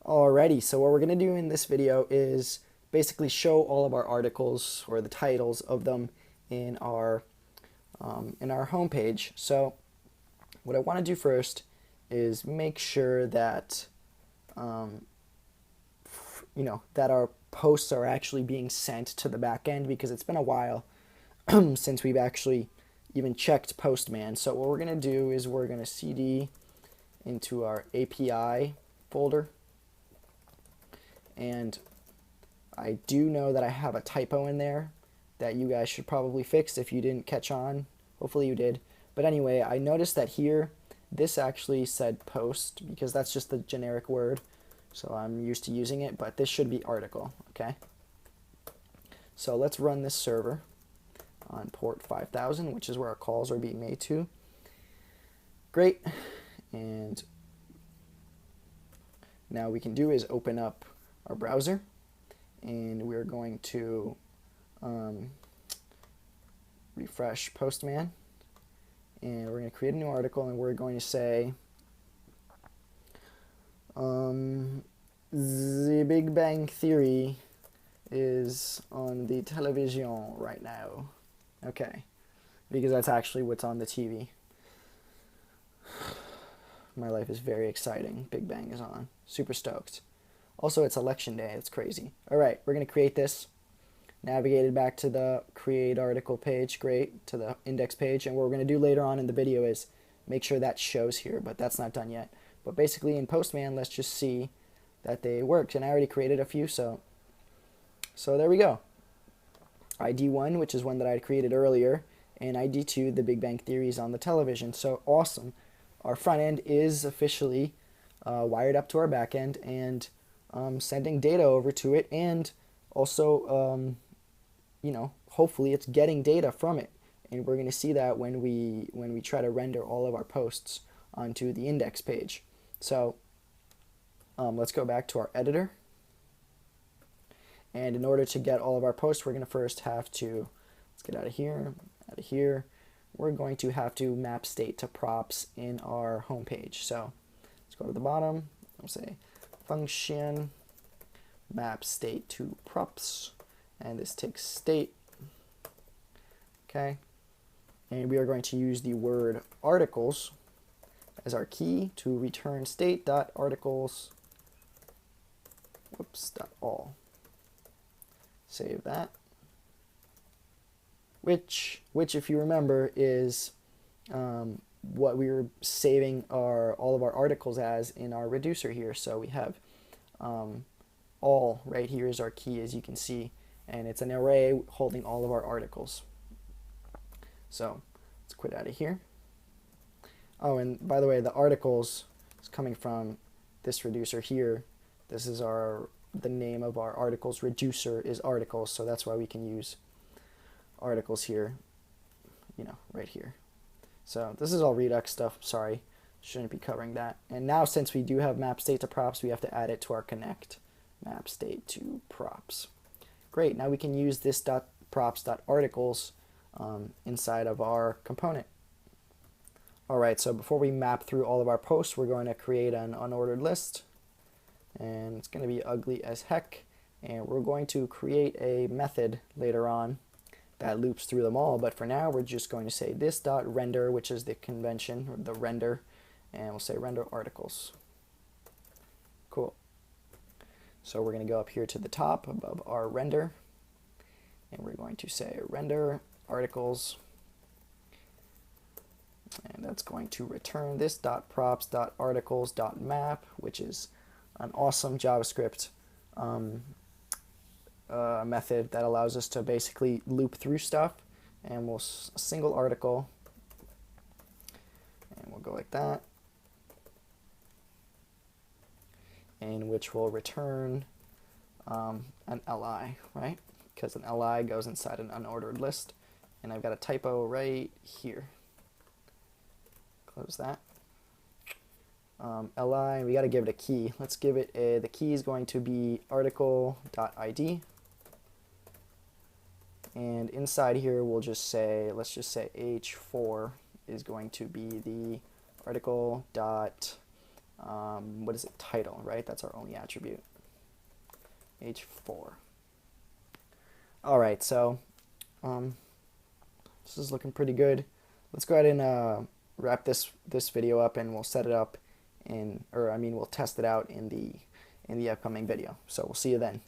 Alrighty, so what we're going to do in this video is basically show all of our articles or the titles of them in our homepage. So what I want to do first is make sure that that our posts are actually being sent to the back end, because it's been a while since we've actually even checked Postman. So what we're going to do is we're going to cd into our API folder. And I do know that I have a typo in there that you guys should probably fix if you didn't catch on. Hopefully you did. But anyway, I noticed that here, this actually said post because that's just the generic word. So I'm used to using it, but this should be article, okay? So let's run this server on port 5000, which is where our calls are being made to. Great. And now we can do is open up our browser, and we're going to refresh Postman, and we're going to create a new article, and we're going to say the Big Bang Theory is on the television right now. Okay, because that's actually what's on the TV. My life is very exciting. Big Bang is on. Super stoked. Also, it's election day. It's crazy. All right, we're going to create this. Navigated back to the create article page. Great. To the index page. And what we're going to do later on in the video is make sure that shows here, but that's not done yet. But basically in Postman, let's just see that they worked. And I already created a few, so there we go. ID1, which is one that I had created earlier, and ID2, the Big Bang Theory is on the television. So awesome. Our front end is officially wired up to our back end and sending data over to it, and also hopefully it's getting data from it, and we're going to see that when we try to render all of our posts onto the index page. So let's go back to our editor, and in order to get all of our posts, we're going to first have to, let's get out of here, we're going to have to map state to props in our home page. So let's go to the bottom, we'll say function map state to props, and this takes state. Okay, and we are going to use the word articles as our key to return state.articles .all. Save that. Which if you remember, is what we were saving all of our articles as in our reducer here. So we have all right here is our key, as you can see, and it's an array holding all of our articles. So let's quit out of here. Oh, and by the way, the articles is coming from this reducer here. This is the name of our articles reducer is articles, so that's why we can use articles here, right here. So this is all Redux stuff. Sorry, shouldn't be covering that. And now, since we do have map state to props, we have to add it to our connect map state to props. Great. Now we can use this .props.articles inside of our component. All right. So before we map through all of our posts, we're going to create an unordered list, and it's going to be ugly as heck. And we're going to create a method later on that loops through them all, but for now we're just going to say this.render, which is the convention, or the render, and we'll say render articles. Cool. So we're going to go up here to the top above our render, and we're going to say render articles, and that's going to return this .props.articles.map, which is an awesome JavaScript method that allows us to basically loop through stuff, and we'll a single article, and we'll go like that, and which will return an li, right? Because an li goes inside an unordered list, and I've got a typo right here. Close that. Li, we got to give it a key. Let's give it the key is going to be article.id. And inside here, we'll just say, let's just say h4 is going to be the article dot what is it, title, right? That's our only attribute. H4. All right, so this is looking pretty good. Let's go ahead and wrap this video up, and we'll set it up in, or I mean, we'll test it out in the upcoming video. So we'll see you then.